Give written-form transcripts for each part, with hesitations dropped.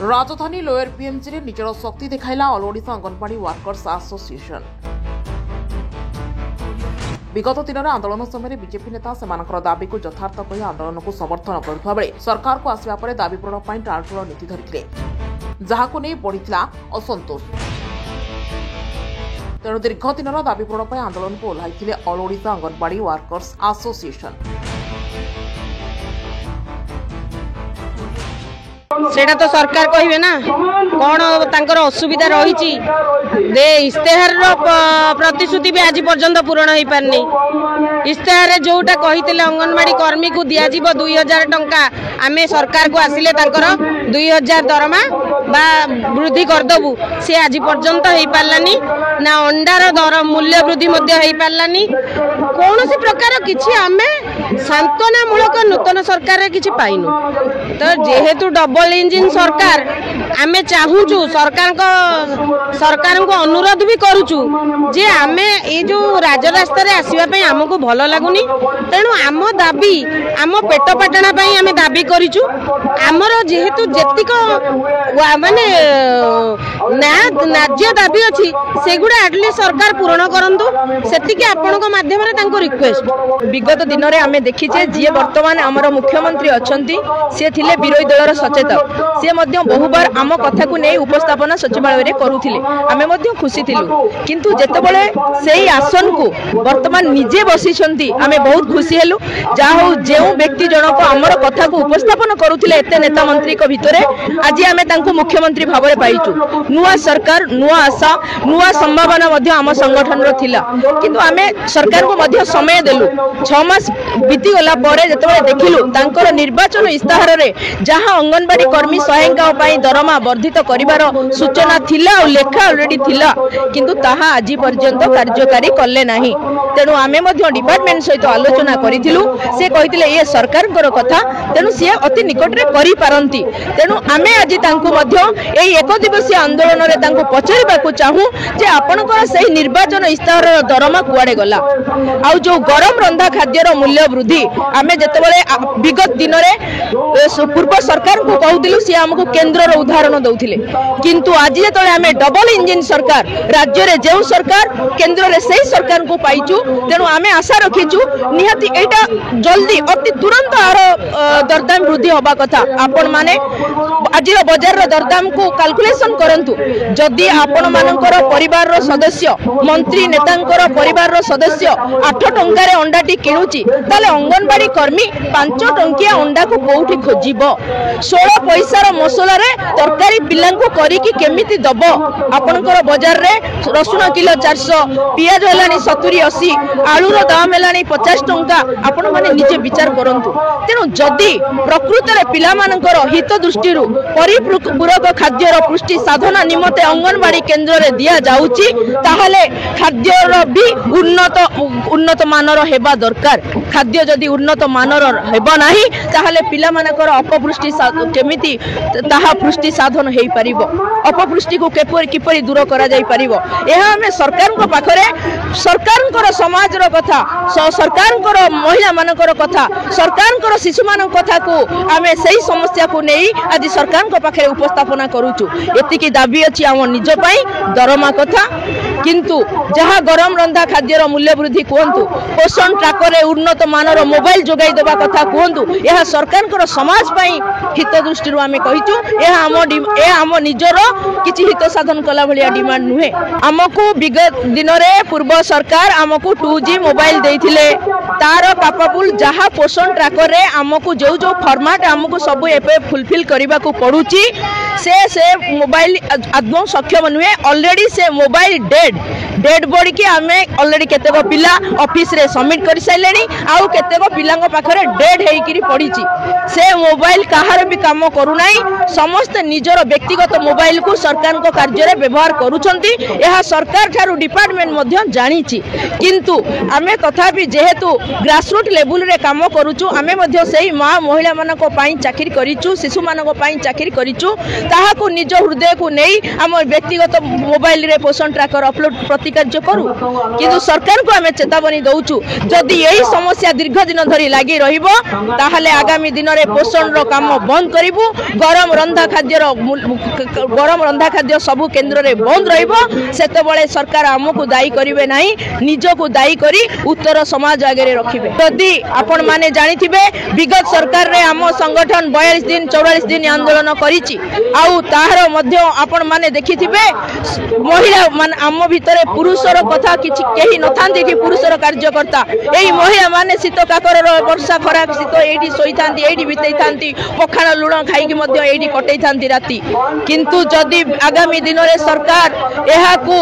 राजधानी lower PMG रे निजर शक्ति देखाइला all Odisha anganwadi workers association. विगत दिन में आंदोलन समय बीजेपी नेता सेमानकर दाबी को यथार्थ कही आंदोलन को समर्थन करुवा बेले सरकार को आसवा पर दाबी पूरण पर टालटुल नीति धरिथिले, जहाको नहीं बढ़िथिला असंतोष। तेणु दीर्घ दिन दाबी पूरण पर आंदोलन को ओह्लाइथिले all Odisha anganwadi workers association. सेटा तो सरकार कहिबे ना कौन तांकर असुविधा रही। इस्तेहार प्रतिश्रुति भी आज पर्यंत पूरण हो पारनी। इस्तेहार जोटा कही अंगनवाड़ी कर्मी को दिज्व 2000 टंका आमे सरकार को आसिले 2000 दरमा बा वृद्धि करदेबू, सी आज पर्यंत हो पारानी ना। अंडार दर मूल्य वृद्धि हो पारानी। कौन सी प्रकार किसी आमे सांत्वनामूलक नूतन सरकार किसी पाइनु। तो जेहेतु डबल इंजिन सरकार आमे चाहूचु, सरकार को अनुरोध भी करूचु जे आमे ये जो राजरास्ता रे आसीबा पई हमको भल लागुनी। तेणु आम दाबी आम पेट पाटणा पई आमे दाबी करिचु। आमर जेहेतु जेतिक माने न्याज्य दाबी अछि सेगुडा एटलिस्ट सरकार पूर्ण करंतु, सेतिके आपनक माध्यम रे तांको रिक्वेस्ट। विगत दिन रे आमे देखिचे जे वर्तमान हमर मुख्यमंत्री अछंती से थिले विरोधी दलर सचेतक। से मध्य बहुबार आम कथा को नहीं उपस्थापना सचिवालय रे करूथिले, आमे मध्य खुशी थिलु। किंतु जेतेबेले सेही आसन को वर्तमान निजे बसिछंती आमे बहुत खुशी हेलु। जा हो जेउ व्यक्ति जनक हमर कथा को उपस्थापन करूथिले एते नेता मंत्री को भितरे आज आमे तांको मुख्यमंत्री भाबरे पाइचु। नुआ सरकार, नुआ आशा, नुआ संभावना मध्य आम संगठन रो थिला। किंतु आमे सरकार को मध्य समय देलु। 6 मास बीती गला परे जेतेबेले देखिलु तांकर निर्वाचन इस्ताहार रे जहां अंगनवाड़ी कर्मी सहायिका पई दरमा वर्धित करिवार सूचना थिला और लेखा ऑलरेडी थिला, किंतु ताहा आज पर्यंत कार्यकारी करले नाही। तेणु आमे मध्य डिपार्टमेंट सहित आलोचना करिथिलु। से कहिथिले ये सरकारकर कथा, तेणु से अति निकट रे करि पारंती। तेणु आमे आज तांको मध्य एई एक दिवसीय आंदोलन रे तांको पचारिबाकू चाहू जे आपनकर सही निर्वाचन इस्ताहार दरमा कुआडे गला। आ जो गरम रंधा खाद्यर मूल्य वृद्धि आमे जेतेबेले विगत दिन रे पूर्व सरकार को कहूतिलु सी हमको केंद्र रो उदाहरण दउथिले, किंतु आज जेतेबेले आमे डबल इंजिन सरकार राज्य रे जेउ सरकार केंद्र रे सही सरकार को पाइचु। तेणु आमे आशा रखिचु निहाती एटा जल्दी अति तुरंत आर दरदाम वृद्धि होबा कथा। आपण माने आज बाजार रो दरदाम को कैलकुलेशन करंतु। जदि आपण मानकर परिवार रो सदस्य मंत्री नेतांकर परिवार रो सदस्य 8 टंका रे अंडाटी किणुची, ताले अंगनवाड़ी कर्मी 5 टंकिया अंडा को कोउठी खोजिबो। 16 पैसा रो मसला रे तरकारी पिल्लां को करी कि केमिति दबो। आपनकर बाजार रे रसुण किलो 400, पियाज हलानी 70-80, आलू रो दाम हलानी 50 टंका। आपण माने निजे विचार करंतु। तेनु जदि प्रकृत रे पिला मानकर हित दृष्टि रु परिपूरक खाद्य रो पुष्टि साधना निमते अंगनवाड़ी केंद्र रे दिया जाउची, ताहाले खाद्य रो भी उन्नत मानर हेबा दरकार। खाद्य जदि उन्नत मानर हेबा नाही ताहाले पिला मानकर अपपुष्टि केमिति ताहा पुष्टि साधन हेई परिबो। अपपुष्टि को किपरि दूर करा जाई परिबो। एहा हमें सरकार को पाखरे सरकारकर समाज रो कथा, सरकारकर महिला मानकर कथा, सरकारकर शिशु मानक कथा को आमे सही समस्या को नेई आज सरकार को पाखरे उपस्थापना करूचु। एतिकी दाबी अछि आम निज पई दरमा कथा। किंतु जहाँ गरम रंधा खाद्यर मूल्य वृद्धि कहतु, पोषण ट्राकर रे उन्नत मानर मोबाइल जोगाई देबा कथा कहतु, यह सरकारकर समाज पई हित दृष्टि आमे कहिचु। यह आम निजर किछि हित साधन कला भलिया डिमांड नुहे। आमको विगत दिन रे पूर्व सरकार आमको 2G मोबाइल देइथिले, तार पापापुल जहाँ पोषण ट्राकर रे आमको जो जो फॉर्मेट आमको सब एपे फुलफिल करबा को पड़ुची, से मोबाइल आदम सक्षम नुहे। ऑलरेडी से मोबाइल डेड बॉडी की आमे ऑलरेडी केतेक पिला ऑफिस रे सबमिट कर साइलेनी, आउ केतेक पिलांग पाखरे डेड हेइकिरी पड़ीची। से मोबाइल कहार भी काम करू नाही, समस्त निजर व्यक्तिगत मोबाइल को सरकार को कार्य रे व्यवहार करूछंती। यह सरकार ठारू डिपार्टमेंट मध्य जानिची, किंतु आमे तथापि जेहेतु ग्रासरूट लेवल रे काम करूछु, आमे मध्य सेही मां महिला मानक पई चाकरी करिछु, शिशु मानक पई चाकरी करिछु। ताहाकु निज हृदय को नहीं आम व्यक्तिगत मोबाइल रे पोषण ट्रैकर अपलोड प्रतिकार्य करू किंतु सरकार को आम चेतावनी दउछु जदि यही समस्या दीर्घ दिन धरी लागी रहिबो ताहले आगामी दिन रे पोषण रो काम बंद करिवु गरम रंधा खाद्य सबु केंद्र रे बंद रहिबो सेते बेले सरकार हमकु दायी करिवे नाही निजको दायी करी उत्तर समाज आगे रखिबे जदि आपण माने जानिथिबे विगत सरकार रे आम संगठन 42 दिन 44 दिन आंदोलन करिछि आउ ताहार मध्य आपण माने देखिथिबे महिला मान आम भितरे पुरुषर कथा किछि केही नथांती कि पुरुषर कार्यकर्ता एई महिला माने शीत काकर वर्षा खरा शीत एडी सोइथांती एडी बितेई थांती पखाण लुण खाइकी मध्य एडी कटै थांती राती किंतु जदि आगामी दिन रे सरकार एहाकू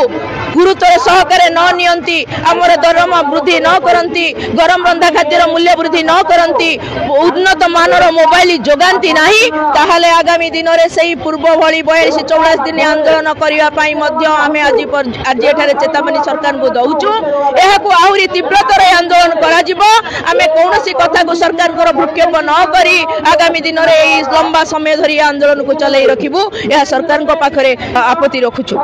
गुरुतर सहकारे न नियंती आमर दरमा वृद्धि न करंती गरम रंधा खाद्यर मूल्य वृद्धि न करंती उन्नत मानर मोबाइल जोगांती नाही ताहाले आगामी दिन रे सेही पूर्व भली 42-44 दिन आंदोलन करिवा पई मध्य आमे आज एठारे चेतावनी सरकार को दउछु एहाकू आहुरी तीव्रतर आंदोलन करा जिवो आमे कोनोसी कथा को सरकार को भूक्षेप न करी आगामी दिन रे एई लंबा समय धरि आंदोलन को चलाई रखिबु एहा सरकार को पाखरे आपत्ति रखुछु।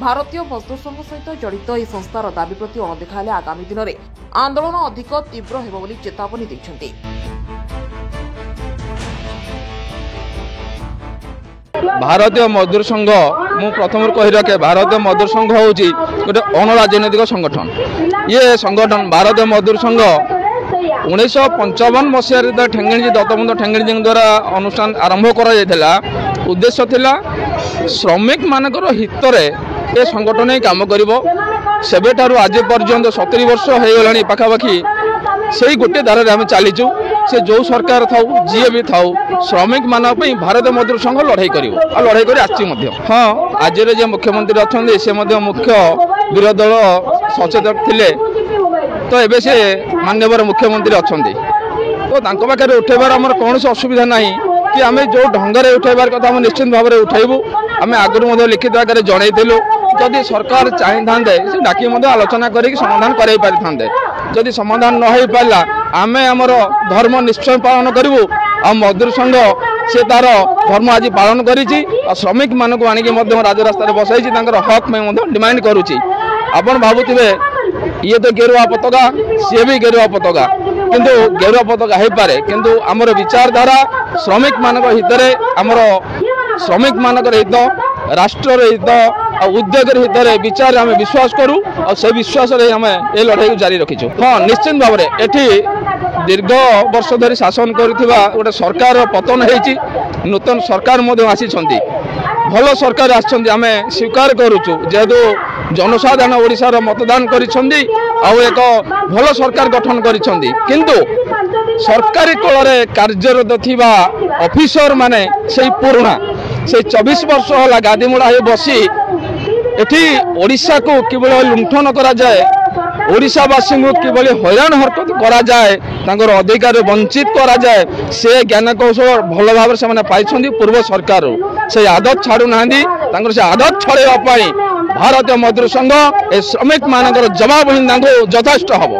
भारतीय मजदूर संघ सहित जड़ित यह संस्थार दाबी प्रति अणदेखा हेले आगामी दिन में आंदोलन अधिक तीव्र हेब बोली चेतावनी दैछन्ति। भारतीय मजदूर संघ मु प्रथम कही रखे भारतीय मजदूर संघ हूँ गोटे अणराजनैतिक संगठन ये संगठन भारतीय मजदूर संघ 1955 मसीह ठेंगणी दत्तबंधु ठेंगणी द्वारा अनुष्ठान आरंभ करा उद्देश्य थिला श्रमिक मानकर हित रे ए संगठन ही काम करिवो सेबे ठारू आज पर्यंत 70 वर्ष हो गलानी पाखापाखि से गोटे धारा आम चलीचु से जो सरकार थाउ जी भी थाउ श्रमिक मान भारतीय मजदूर संघ लड़ाई कर लड़ाई कर हाँ आज जे मुख्यमंत्री अच्छा से मुख्य विरोधी दल सचेतक थिले तो एबे से माननीय मुख्यमंत्री अच्छा तो पाखे उठेबार आम कौन असुविधा ना कि आम जो ढंगे उठेबार कथा निश्चित भाव में उठेबू आम आगुरी लिखित आकार जनइलु जदि सरकार चाहिए से डाकी आलोचना करके समाधान कराई पारि जदि समाधान न हो पारा आम आमर धर्म निश्चय पालन करूँ आ मजदूर संघ से तार धर्म आज पालन करी श्रमिक मानक आनिक राजरास्तार बसाई हक में डिमांड करुच्ची आपण भावुवे ये तो गेरुआ पताका सी भी गेरुआ पताका किंतु गेरुआ पताका हो पारे किंतु आमर विचारधारा श्रमिक मानक हित आमर श्रमिक मानक हित राष्ट्र हित उद्योग हित विचार आम विश्वास करूँ और से विश्वास आम ए लड़ाई जारी रखीचु। हाँ निश्चित भाव में एठी दीर्घ वर्ष धरी शासन करुवा गोटे सरकार पतन होती नूतन सरकार आसी भल सरकार आम स्वीकार करुचु जेहेतु जनसाधारण ओडिशार मतदान करिसेंती एक भल सरकार गठन करिसेंती किंतु सरकारी कल कार्यरत थिबा ऑफिसर माने से पुराना से 24 वर्ष होला गादीमुड़ा हो बसी एठी ओडिशा को किभली लुंठन करा जाए ओडिशावासी को किभली हैरान हरकत करा जाए तांकर अधिकार वंचित करा जाए से ज्ञान कौशल भल भाव से पाई पूर्व सरकार से आदत छाड़ू ना से आदत छड़ाई भारतीय मजदूर संघ ए श्रमिक मानकर जवाब ही यथेष्ट हम।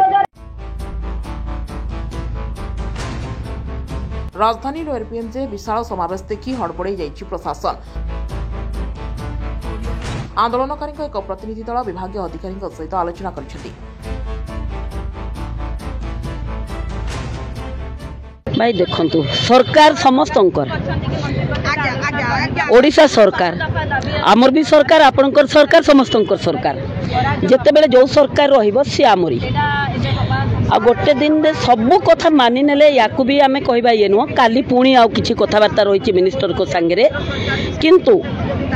राजधानी एयरपीएनजे विशाल समावेश देखि हड़बड़े जाइछि प्रशासन। आंदोलनकारी एक प्रतिनिधि दल विभाग अधिकारी सहित आलोचना करिसेंति। भाई देखंतु सरकार समस्तंकर ओडिशा सरकार आमर भी सरकार आपणकर सरकार समस्तंकर सरकार जेते बेले जो सरकार रहिबो से आमरी आ गोटे दिन में सबू कथा मानि नेले याकू भी आमे कहबा ये नुह काली पुणी आ किछि कथाबार्ता रही मिनिस्टर को सांगे किंतु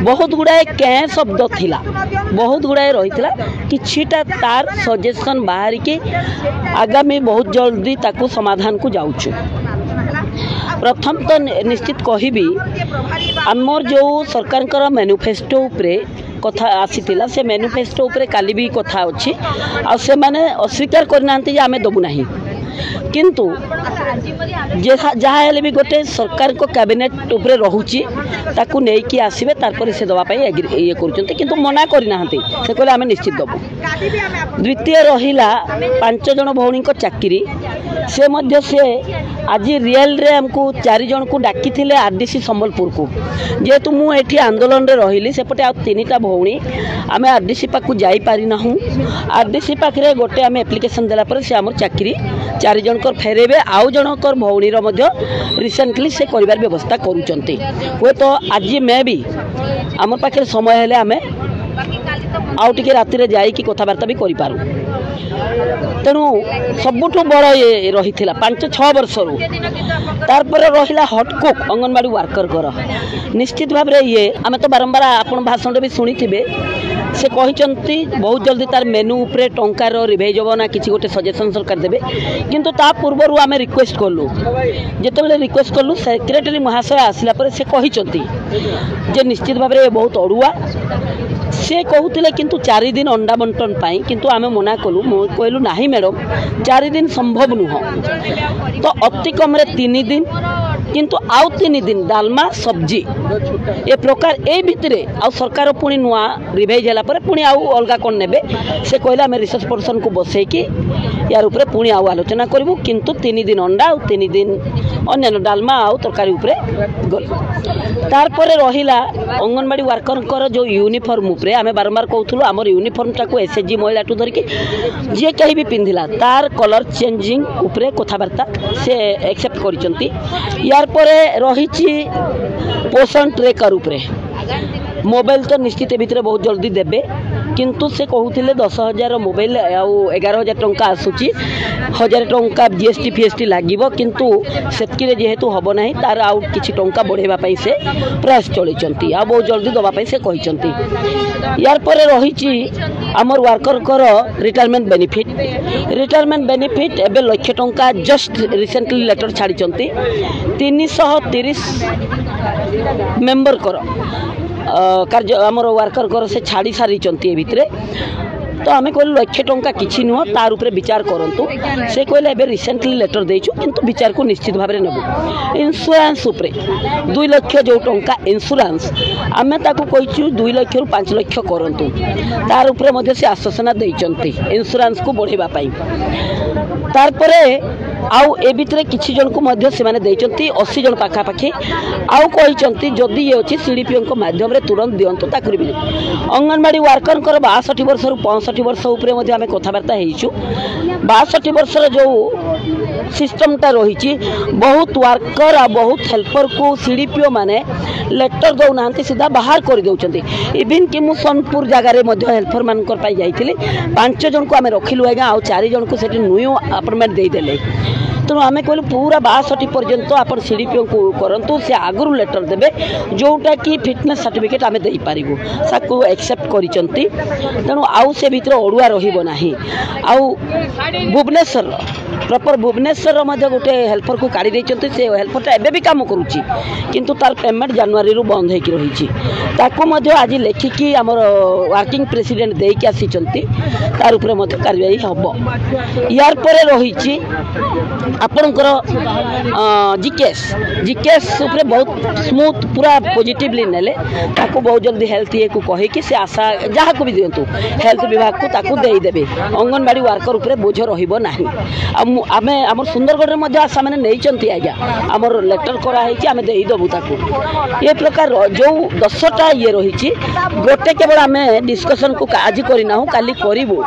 बहुत गुड़ाए क्या शब्द थिला बहुत गुड़ाए रही किछिटा तार सजेशन बाहर के आगामी बहुत जल्दी ताकू समाधान को जाऊछु। प्रथम तो निश्चित कहबी आमर जो सरकार मैनिफेस्टो उपरे कथा आसीथिला से मैनिफेस्टो उपरे काली भी कथा अच्छी आ से माने अस्वीकार करना आमे दबु नाही किंतु जहाँ हेले भी गोटे सरकार को कैबिनेट उपरे रहुची ताकू नहीं कि आसीबे तारपर से दवा पाई ये करूचंते किंतु मना करना से कहले आमे निश्चित दबु। द्वितीय रहिला 5 जन भौणी को चाकरी से मध्य से आज रियल रे हमको 4 जन को डाकी थिले आरडीसी संबलपुर को जेहेतु मुझे आंदोलन रे रही सेपटे आ 3टा भौणी आम आरडीसी पाक जाई पारि ना आरडीसी पाखे गोटे आम एप्लिकेशन देला पर से आम चाकरी 4 जनकर फेरेबे आउ जनकर भौणीर रिसेंटली से कर व्यवस्था करुँचे हे तो आज मैं भी आम पाखे समय हेले आम आउ टिके राति रे जाई कि कथबार्ता भी करिपारू तेणु सबुठु बड़ ये रही 5-6 वर्ष रू तारपर रहा हटकुक अंगनवाड़ी वर्कर कर निश्चित भाव में ये आम तो बारंबार आपण भाषण भी शुणी थे से कहते बहुत जल्दी तार मेनू उपरे टंकार रिभाइज हम ना किसी गोटे सजेसन सरकार देवे किंतु ता पूर्व आम रिक्वेस्ट कलु जिते रिक्वेस्ट कलु सेक्रेटरी महाशय आसला पर से कहते जे निश्चित भाव में बहुत अड़ुआ से कहते किंतु 4 दिन अंडा बंटन पाई किंतु आमे मना कलु कहलु नहीं मैडम 4 दिन संभव नुह तो अति कम 3 दिन किंतु आउ 3 दिन डालमा सब्जी ए प्रकार ए भितरे आउ सरकार पुणी नुआ रिभाइज होला पर पुणी आउ अलगा कोन नेबे से कहला आमे रिसर्च पर्सन को बसई कि यार ऊपर पुणी आउ आलोचना करिवु किंतु 3 दिन अंडा आउ 3 दिन अन्य डालमा आउ तरकारी ऊपर गल तार पर रहिला अंगनवाड़ी वर्कर जो यूनिफॉर्म ऊपर आमे बारंबार कहथुलु हमर यूनिफॉर्म टाको एसएचजी महिला टू धर के जे कहीं भी पिंधिला तार कलर चेंजिंग ऊपर कथबार्ता से एक्सेप्ट करिसंती यार पर रही पोषण ट्रेकर उपरे मोबाइल तो निश्चित भितर बहुत जल्दी देबे किंतु से कहते 10,000 मोबाइल आउ 11,000 टंका आसूची 1,000 टंका जीएसटी फीएसटी लगे किंतु सेतकी जेहेतु हम ना तार आउ किछि टंका बढ़ेवा से प्रयास चलती आ बहुत जल्दी दवाई से कहते यार पर रही आमर वर्कर कर रिटायरमेंट बेनिफिट एबे 1 लाख टंका जस्ट रिसेंटली लेटर छाड़ी 330 मेंबर कर कार्य आमर वर्कर कर से छाड़ी सारी भितरे तो आम कहलु 1 लाख टंका किछि नुह तार ऊपर विचार करंतु से कहले एबे रिसेंटली लेटर देइछु किंतु विचार को निश्चित भाव में नेबु इंश्योरेंस ऊपर 2 लाख जो टंका इंश्योरेंस आमे ताको कहिछु 2 लाख रु 5 लाख करंतु तार ऊपर मध्ये से आश्वासन देइचंती इंश्योरेंस को बढ़ेबा पाई तार परे आउ ए भितर किछि जन को मध्य से माने देइचंती 80 जन पाखा पाखी आउ कहिचंती जदि ये अछि सीडीपीओ को माध्यम रे तुरंत दियंतो ता करबी अंगनवाड़ी वर्कर कर 62 वर्ष रु 65 वर्ष ऊपर मध्ये आमे कथबार्ता हेइछु 62 वर्ष रो जो सिस्टम ता रही बहुत वर्कर आ बहुत हेल्पर को सीडीपीओ माने लेटर दौ नांती सीधा बाहर कर दउचंती इवन कि मु सोनपुर जगह रे मध्ये हेल्पर मान कर पाई जाइथिले 5 जन को आमे रखिलु आगा आ 4 जन को सेठी न्यू अपॉइंटमेंट दे देले तेणु आम कहलु पूरा 62 पर्यंत आप सीडीपीओ को करंतु से आगु लेटर देबे जोटा कि फिटनेस सर्टिफिकेट आम दे पारिबु साकु एक्सेप्ट करिसंती तेणु आउ से भितर अड़ुआ रहिबो नाही आउ भुवनेश्वर प्रॉपर भुवनेश्वर मध्ये गोटे हेल्पर को काढ़ी देइचंती से हेल्परटा एबे भी काम करूची किंतु तार पेमेंट जनवरी रु बंद होई रही ताको मध्ये आज लेखिकी हमर वर्किंग प्रेसिडेंट देई के आसीचंती तार ऊपर मध्ये कार्यवाही हबो यार पर रही आपणकर जीकेएस ऊपर बहुत स्मूथ पूरा पॉजिटिवली नेले ताको बहुत जल्दी हेल्थ ये को कहि कि से आशा जहाँ को भी दिंतु हेल्थ विभाग को ताको दे देबे अंगनवाड़ी वर्कर ऊपर बोझ रहिबो नाही आमे हमर सुंदरगढ़ रे मध्ये आशा माने नैचंती आज्ञा हमर लेटर करा है कि आमे देई दबु ताको ये प्रकार जो 10टा ये रही गोटे केवल आमे डिस्कशन को आज करिना काली करिवो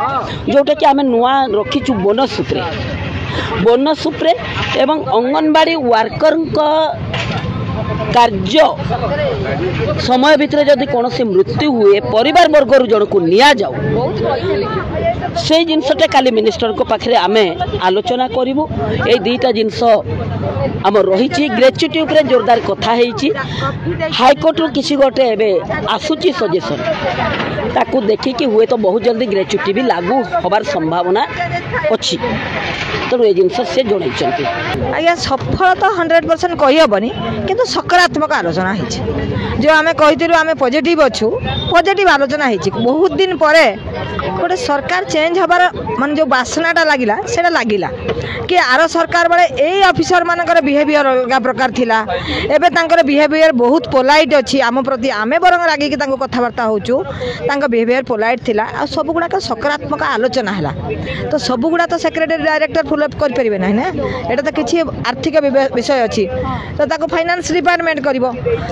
जोटा कि आमे नुआ रखिचु बोनस उपरे एवं अंगनवाड़ी वर्कर कार्य समय भितर जदि कौन मृत्यु हुए परिवार वर्ग जन को निया जाऊ से जिनसटा काली मिनिस्टर को पाखे आमे आलोचना करूँ ये 2टा जिनस आम रही ग्रेच्युटी उपरे जोरदार कथा हाईकोर्ट रु किसी गोटे एवं आसूची सजेसन ताकू देखिकी हुए तो बहुत जल्दी ग्रेच्युटी भी लागू हबार संभावना अच्छी तेणु ये जिनस से जोड़े आज्ञा सफल तो 100% कहीहबनी किंतु सकारात्मक आलोचना जो आम कही आम पॉजिटिव अच्छु पॉजिटिव आलोचना बहुत दिन पर गोटे सरकार चेंज हबार मान जो बासनाटा लगिला सेटा लगिला कि आर सरकार बेले यही ऑफिसर मानकर बिहेवियर अलग प्रकार थिला एबे तांकर बिहेवियर बहुत पोलाइट अच्छी आम प्रति आमे बरंग रागिक कथबार्ता होचु तांका बिहेवियर पोलाइट थिला आ सब गुड़ाक सकारात्मक आलोचना है तो सब गुड़ा तो सेक्रेटरी डायरेक्टर फुलअप करें ना ना यहाँ तो किसी आर्थिक विषय अच्छी तो ताको फाइनान्स डिपार्टमेंट कर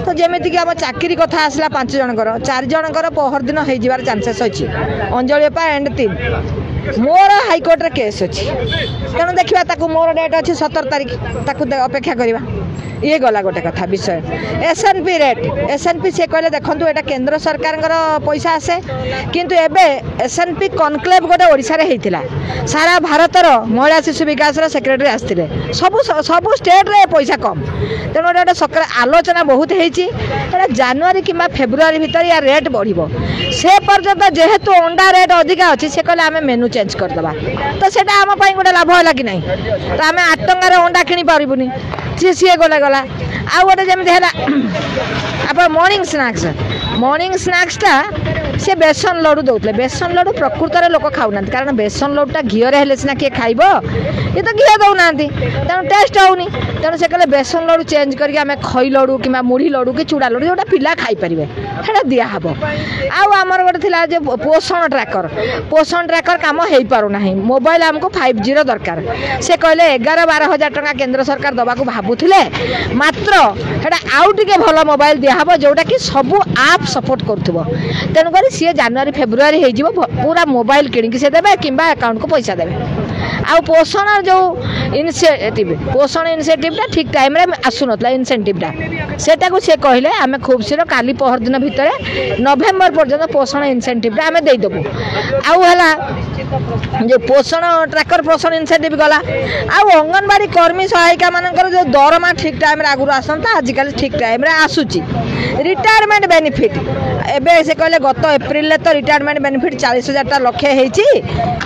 तो जमीक आम चाकरी कथा आसला 5 जनकर 4 जनकर पहर दिन हो जार चांसेस अच्छी अंजलि अपा एंड 3 मोर हाइकोर्ट रे केस अच्छी तेणु देखा मोर डेट अच्छी 17 तारीख अपेक्षा करवा ये गला गोटे कथा विषय एसएनपी रेट एसएनपी से कहले देखो यहाँ केंद्र सरकार पैसा आसे किंतु एबे एसएनपी कनक्लेव गोटे ओडिशा रे हेतिला सारा भारतर महिला शिशु विकास सेक्रेटरी आसते सबू सबू स्टेट रे पैसा कम तेणु गोटे सकाल आलोचना बहुत होती जनवरी कि फेब्रुआरी भितर या रेट बढ़ से पर्यंत जेहेतु अंडा रेट अधिका अच्छी से कहले आम मेनू चेंज करदे तो सेटा आम गोटे लाभ है कि नहीं तो आम 8 टंकार अंडा किनी पारिबुनी सी गला गला आ गोटे जमी है आप मॉर्निंग स्नैक्सटा से बेसन लड्डू दौले बेसन लड्डू प्रकृत में लोक खाऊना कारण बेसन लड्डूटा घीरे हेल्ले सीना किए खाइब ये तो घी दौना तेणु टेस्ट होनी तेणु से कहले बेसन लड्डू चेंज करके आम खई लड्डू कि मुढ़ी लड्डू कि चूड़ा लड्डू जोटा पिला खाईपारे से दिहब आमर गोटे जो पोषण ट्राकर कम हो पारना मोबाइल आमको 5G दरकार से कहले 11-12 हजार टका केंद्र सरकार दबाक भावुले मात्र आउ टे भल मोबाइल दिहब जोटा कि सबू आप सपोर्ट करुव तेणुक सी जनवरी फेब्रुआरी हो पूरा मोबाइल किणिकी से देवे कि अकाउंट को पैसा देवे आ पोषण जो इनिशिएटिव ठीक टाइम रे आसुन इनसेंटिवटा सेटा को सी कहले आम खूब शीघ्र काली पहर दिन भितर नवेम्बर पर्यंत पोषण इनसेंटिवटा आम देदेबू आउला जो पोषण ट्राकर पोषण इनसेंटिव गला अंगनवाड़ी कर्मी सहायिका मानकर जो दरमा ठीक टाइम रे आगुर आसंता आजिकल ठीक टाइम रे आसुची रिटायरमेंट बेनिफिट एबे से कहले गत एप्रिल तो रिटायरमेंट बेनिफिट 40,000 लक्ष्य होती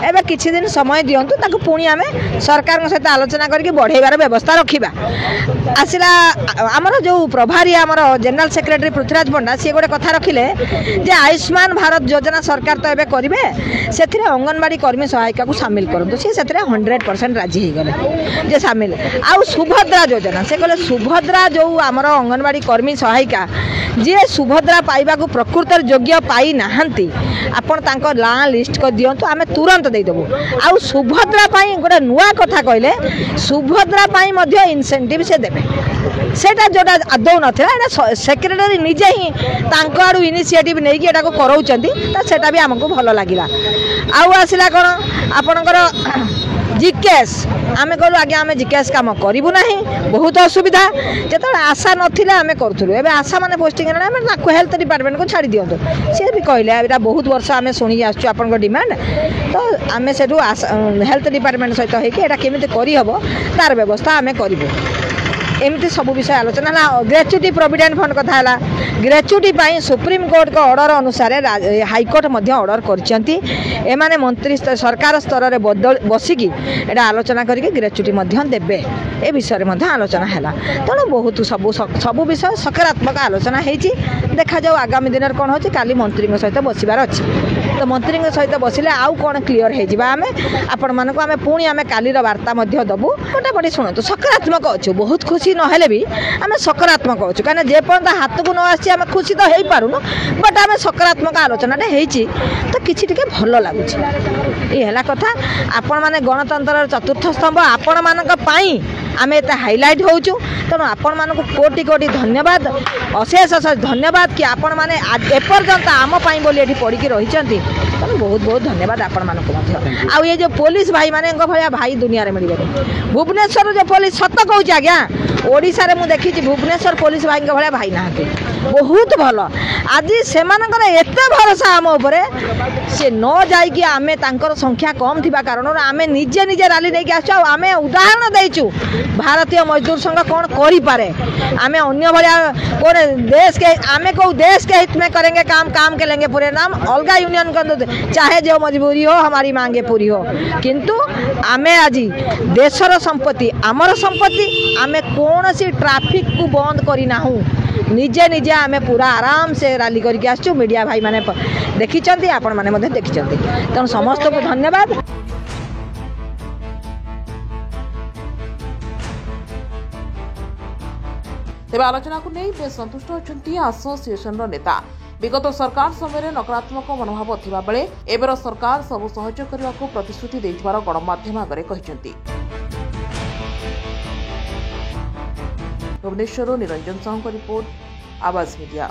एबे किछि दिन समय दियंतु ताको पुणी आमे सरकार सहित आलोचना करके बढ़ेबार व्यवस्था रखिबा आसिला आमर जो प्रभारी आमर जनरल सेक्रेटरी पृथ्वीराज पंडा सी गोटे कथा रखिले जे आयुष्मान भारत योजना सरकार तो एबे करिवे सेथिरे अंगनवाड़ी कर्मी सहायिका को शामिल करंतु सी सेथिरे 100% राजी हो गले जे शामिल आउ सुभद्रा योजना से कहले सुभद्रा जो आमर अंगनवाड़ी कर्मी सहायिका जी सुभद्रा पाइबा को प्रकृत योग्य पाई नाहंती आपण तांको ला लिस्ट कर दियंतु आमे तुरंत दे देबो आउ सुभद्रा पाई गोटे नुआ कथा कहले सुभद्रा पाई मध्य इनसेंटिव से देबे सेटा जोटा आदौ नथिला सेक्रेटरी निजे ही तांको आडू इनिशिएटिव नै कि एटा को कराउचंती त सेटा भी हमको भलो लागिला आउ आसिला कोन आपनकर जिकेएस आमे कहलु आगे आमे जिकेएस काम करिबु नाही बहुत असुविधा जेतले आशा नथिला आमे करथुलु एबे आशा माने पोस्टिंग ना आमे ताको हेल्थ डिपार्टमेंट को छाड़ी दियंतु से भी कहले एटा बहुत वर्ष आमे सुनी आछू आपन को डिमांड तो आमे सेटू हेल्थ डिपार्टमेंट सहित हे कि एटा केमिते करि हबो तार व्यवस्था आमे करिबु एमती सब विषय आलोचना है ग्रेच्युटी प्रोविडेंट फंड कथा है ग्रेच्युटी सुप्रीम कोर्ट को ऑर्डर अनुसार हाईकोर्ट ऑर्डर कर मंत्री सरकार स्तर में बसिकी एटा आलोचना करके ग्रेच्युटी देवे ए विषय में आलोचना है तेणु बहुत सब विषय सकारात्मक आलोचना होती देखा जाऊ आगामी दिन कौन हो काली मंत्री सहित बसबार अच्छी तो मंत्री सहित बसिले आउ कौन क्लीयर होमें आपण मानक आम पुणी आम कालीर वार्ता दबू मोटामोटी शुणु सकारात्मक अच्छु बहुत खुशी नहेले भी आम सकारात्मक अच्छु कहीं जेपर्यंत हाथ को न आसी आम खुशी तो हो पारुनु बट आम सकारात्मक आलोचनाटे होती तो किसी टे भल लगुच ये है कथा आपण मैंने गणतंत्र चतुर्थ स्तंभ आपण मानक आम एत हाइलाइट होचु तेणु आपण मानक कोटि कोटि धन्यवाद अशेष अशेष धन्यवाद कि आपण मैंने एपर्यंत आम बोली पढ़ी रही तेणु बहुत बहुत धन्यवाद आपण मानक आउ ये जो पुलिस भाई माने भाया भाई दुनिया रे मिले भुवनेश्वर जो पुलिस सत कहूँ आज्ञा ओडिशा रे मु देखी भुवनेश्वर पुलिस भाई भाया भाई ना बहुत भल आज से एत भरोसा आम उपर सी न जाइए आम तर संख्या कम थी कारण आम निजे निजे रैली नहीं आसु आम उदाहरण देचु भारतीय मजदूर संघ कौन करे आम अन्य भाया कौन देश के आम को देश के हित में करेंगे काम के लेंगे पूरे नाम अलग यूनियन कर चाहे जो मजबूरी हो हमारी मांगे पूरी हो किंतु आम आज देशर संपत्ति आमर संपत्ति आम कौन सी ट्राफिक को बंद करना निजे निजे आम पूरा आराम से रैली करके आसचु मीडिया भाई मैंने देखी आपण मैंने देखी तेणु समस्त को धन्यवाद। तेज आलोचना को नहीं बेस संतुष्ट होती आसोसिएशन नेता। विगत सरकार समय नकारात्मक मनोभाव थिबा बेले एबर सरकार सबु सहयोग करने को प्रतिश्रुति देथिबार गणमाध्यम आगे कहते। भुवनेश्वर निरंजन साहू रिपोर्ट आवाज मीडिया।